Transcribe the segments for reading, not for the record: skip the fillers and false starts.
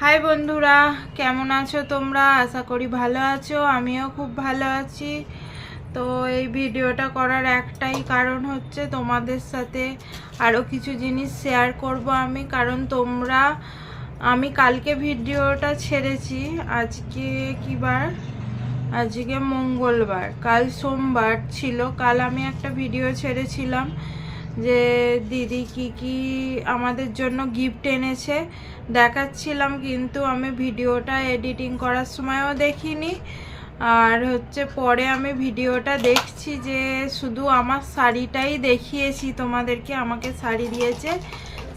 High বন্ধুরা, কেমন আছো তোমরা? আশা করি ভালো আছো। আমিও খুব ভালো আছি। তো এই ভিডিওটা করার একটাই কারণ হচ্ছে তোমাদের সাথে আরও কিছু জিনিস শেয়ার করব আমি, কারণ আমি কালকে ভিডিওটা ছেড়েছি। আজকে কি বার? আজকে মঙ্গলবার, কাল সোমবার ছিল। কাল আমি একটা ভিডিও ছেড়েছিলাম যে দিদি কি আমাদের জন্য গিফট এনেছে, দেখাচ্ছিলাম, কিন্তু আমি ভিডিওটা এডিটিং করার সময়ও দেখিনি। আর পরে আমি ভিডিওটা দেখছি যে শুধু আমার শাড়িটাই দেখিয়েছি তোমাদেরকে, আমাকে শাড়ি দিয়েছে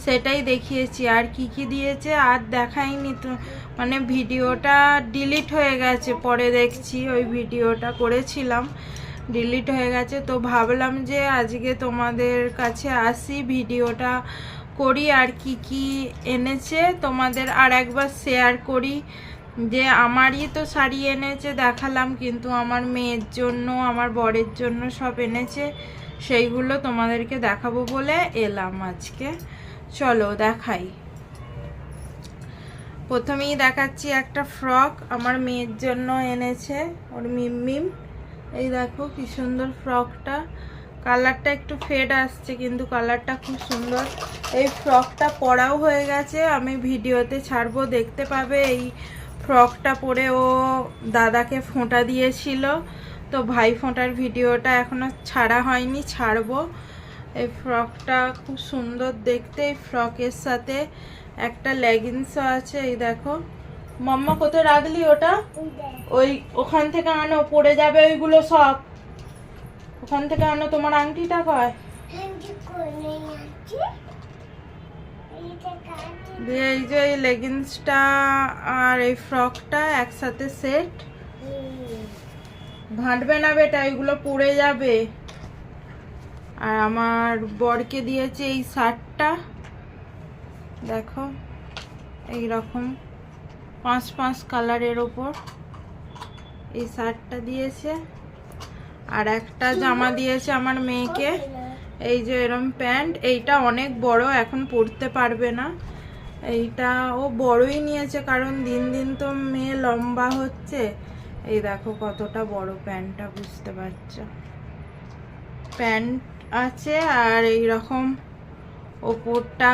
সেটাই দেখিয়েছি, আর কি দিয়েছে আর দেখাইনি। তো মানে ভিডিওটা ডিলিট হয়ে গেছে, পরে দেখছি ওই ভিডিওটা করেছিলাম ডিলিট হয়ে গেছে। তো ভাবলাম যে আজকে তোমাদের কাছে আসি, ভিডিওটা করি, আর কি এনেছে তোমাদের আর একবার শেয়ার করি। যে আমারই তো শাড়ি এনেছে দেখালাম, কিন্তু আমার মেয়ের জন্য, আমার বরের জন্য সব এনেছে, সেইগুলো তোমাদেরকে দেখাবো বলে এলাম আজকে। চলো দেখাই। প্রথমেই দেখাচ্ছি একটা ফ্রক আমার মেয়ের জন্য এনেছে, ওর মিম। এই দেখো কি সুন্দর ফ্রকটা, কালারটা একটু ফেড আসছে কিন্তু কালারটা খুব সুন্দর। এই ফ্রকটা পরাও হয়ে গেছে, আমি ভিডিওতে ছাড়বো, দেখতে পাবে। এই ফ্রকটা পরে ও দাদাকে ফোঁটা দিয়েছিল, তো ভাই ফোঁটার ভিডিওটা এখনো ছাড়া হয়নি, ছাড়বো। এই ফ্রকটা খুব সুন্দর দেখতে। এই ফ্রকের সাথে একটা লেগিংসও আছে। এই দেখো মাম্মা, কোথায় রাখলি ওটা? ওখান থেকে আনো, পড়ে যাবে ওইগুলো সব। ওখান থেকে আনো। তোমার আংটিটা কয়? এই যে এই লেগিংসটা আর এই ফ্রকটা একসাথে সেট। ঘাঁটবে না বেটা, এগুলো পড়ে যাবে। আর আমার বরকে দিয়েছে এই শার্টটা, দেখো এই রকম 5 কালারের ওপর এই শার্টটা দিয়েছে। আর একটা জামা দিয়েছে আমার মেয়েকে, এই যে এরম প্যান্ট। এইটা অনেক বড়, এখন পরতে পারবে না। এইটা ও বড়ই নিয়েছে, কারণ দিন দিন তো মেয়ে লম্বা হচ্ছে। এই দেখো কতটা বড় প্যান্টটা, বুঝতে পারছো? প্যান্ট আছে আর এই রকম ওপরটা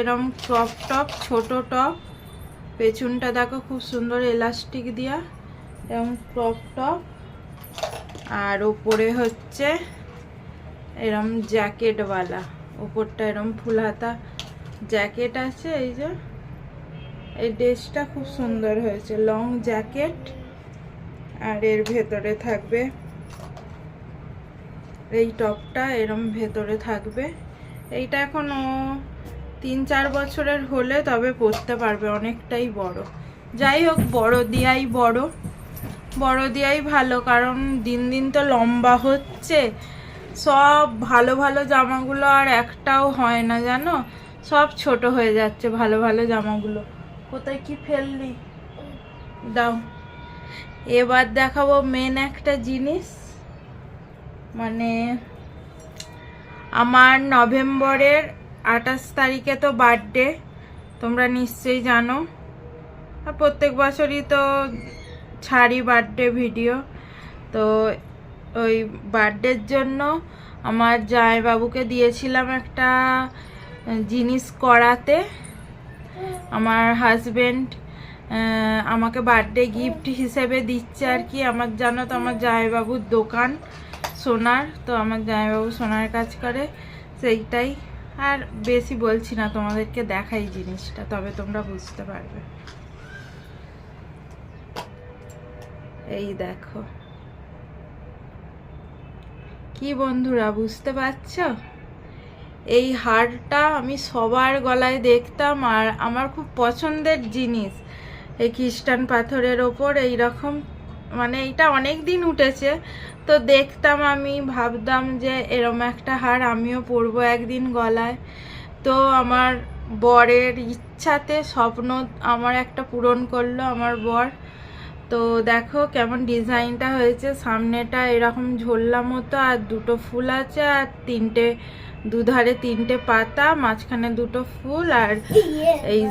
এরম ক্রপ টপ, ছোট টপ। পেছনটা দেখো খুব সুন্দর এলাস্টিক দিয়া, এরকম ক্রপ টপ। আর ওপরে এরম জ্যাকেটওয়ালা, ওপরটা এরম ফুল হাতা জ্যাকেট আছে। এই যে এই ড্রেসটা খুব সুন্দর হয়েছে, লং জ্যাকেট। আর এর ভেতরে থাকবে এই টপটা, এরম ভেতরে থাকবে। এইটা এখনো 3-4 বছরের হলে তবে পরতে পারবে, অনেকটাই বড়। যাই হোক, বড় দিয়াই ভালো, কারণ দিন দিন তো লম্বা হচ্ছে। সব ভালো ভালো জামাগুলো আর একটাও হয় না, জানো, সব ছোট হয়ে যাচ্ছে ভালো ভালো জামাগুলো। কোথায় কি ফেললি? দাও। এবার দেখাবো মেন একটা জিনিস। মানে আমার নভেম্বরের 28 তারিখে তো বার্থডে, তোমরা নিশ্চয়ই জানো। আর প্রত্যেক বছরই তো ছাড়ি বার্থডে ভিডিও। তো ওই বার্থডের জন্য আমার জামাইবাবুকে দিয়েছিলাম একটা জিনিস করাতে। আমার হাজবেন্ড আমাকে বার্থডে গিফট হিসেবে দিচ্ছে আর কি। আমার জানো তো আমার জামাইবাবুর দোকান সোনার, তো আমার জামাইবাবু সোনার কাজ করে, সেইটাই। আর বেশি বলছি না, তোমাদেরকে দেখাই জিনিসটা, তবে তোমরা বুঝতে পারবে। এই দেখো কি বন্ধুরা, বুঝতে পারছো? এই হারটা আমি সবার গলায় দেখতাম, আর আমার খুব পছন্দের জিনিস। এই খ্রিস্টান পাথরের ওপর এই রকম, মানে এইটা অনেক দিন উঠেছে, তো দেখতাম, আমি ভাবতাম যে এরম একটা হার আমিও পরবো একদিন গলায়। তো আমার বরের ইচ্ছাতে, স্বপ্ন আমার একটা পূরণ করলো আমার বর। তো দেখো কেমন ডিজাইনটা হয়েছে। সামনেটা এরকম ঝোল্লা মতো, আর দুটো ফুল আছে, আর দুধারে 3টে পাতা, মাঝখানে 2টো ফুল। আর এই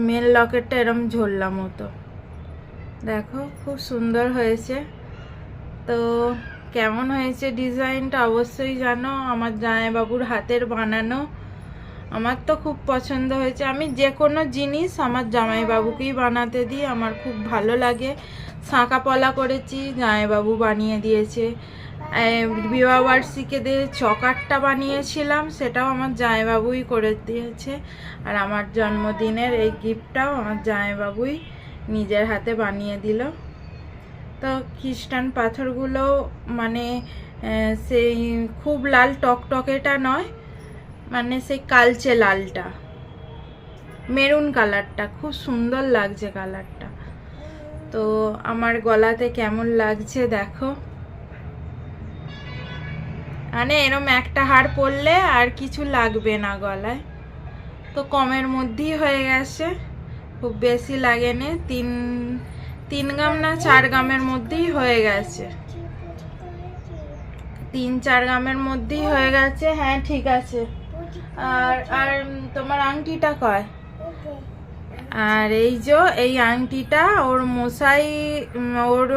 মেন লকেটটা এরম ঝোল্লা মতো। দেখো খুব সুন্দর হয়েছে। তো কেমন হয়েছে ডিজাইনটা অবশ্যই জানো। আমার জামাইবাবুর হাতের বানানো, আমার তো খুব পছন্দ হয়েছে। আমি যে কোনো জিনিস আমার জামাইবাবুকেই বানাতে দিই, আমার খুব ভালো লাগে। শাঁকা পলা করেছি, জামাইবাবু বানিয়ে দিয়েছে। বিবাহবার্ষিকীতে চকারটা বানিয়েছিলাম, সেটাও আমার জামাইবাবুই করে দিয়েছে। আর আমার জন্মদিনের এই গিফটটাও আমার জামাইবাবুই নিজের হাতে বানিয়ে দিল। তো খ্রিস্টান পাথরগুলো মানে সেই খুব লাল টকটকেটা নয়, মানে সেই কালচে লালটা, মেরুন কালারটা, খুব সুন্দর লাগছে কালারটা। তো আমার গলাতে কেমন লাগছে দেখো। মানে এরম একটা হার পরলে আর কিছু লাগবে না গলায়। তো কমের মধ্যেই হয়ে গেছে, খুব বেশি লাগেনি। তিন গ্রাম না 4 গ্রামের মধ্যেই হয়ে গেছে, 3-4 গ্রামের মধ্যেই হয়ে গেছে। হ্যাঁ ঠিক আছে। আর আর তোমার আংটিটা কয়? আর এই যে এই আংটিটা ওর মশাই ওর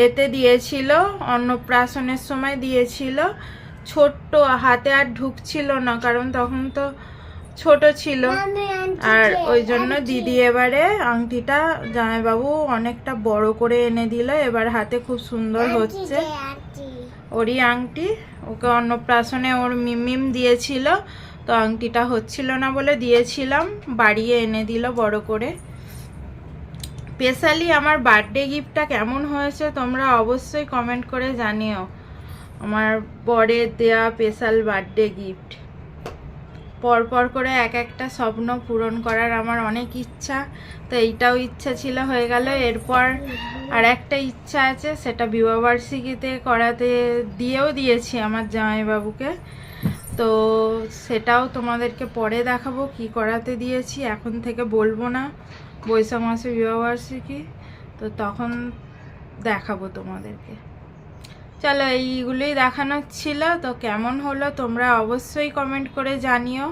এতে দিয়েছিল, অন্নপ্রাশনের সময় দিয়েছিল। ছোট্ট হাতে আর ঢুকছিল না, কারণ তখন তো ছোট ছিল। আর ওই জন্য দিদি এবারে আংটিটা জামাইবাবু অনেকটা বড় করে এনে দিল। এবার হাতে খুব সুন্দর হচ্ছে। ওরই আংটি, ওকে অন্নপ্রাশনে ওর মিম দিয়েছিল, তো আংটিটা হচ্ছিল না বলে দিয়েছিলাম, বাড়িয়ে এনে দিল বড় করে। স্পেশালি আমার বার্থডে গিফটটা কেমন হয়েছে তোমরা অবশ্যই কমেন্ট করে জানিও। আমার বরের দেয়া স্পেশাল বার্থডে গিফট। পরপর করে এক একটা স্বপ্ন পূরণ করার আমার অনেক ইচ্ছা, তো এইটাও ইচ্ছা ছিল, হয়ে গেল। এরপর আর একটা ইচ্ছা আছে, সেটা বিবাহবার্ষিকীতে করাতে দিয়েছি আমার জামাইবাবুকে। তো সেটাও তোমাদেরকে পরে দেখাবো কি করাতে দিয়েছি, এখন থেকে বলবো না। বৈশাখ মাসে বিবাহবার্ষিকী, তো তখন দেখাবো তোমাদেরকে। চলো এইগুলোই দেখানোর ছিল। তো কেমন হলো তোমরা অবশ্যই কমেন্ট করে জানিও।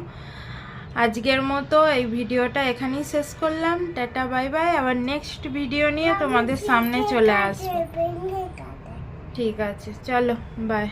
আজকের মতো এই ভিডিওটা এখানেই শেষ করলাম। Tata bye bye. আবার নেক্সট ভিডিও নিয়ে তোমাদের সামনে চলে আসবো। ঠিক আছে, চলো বাই।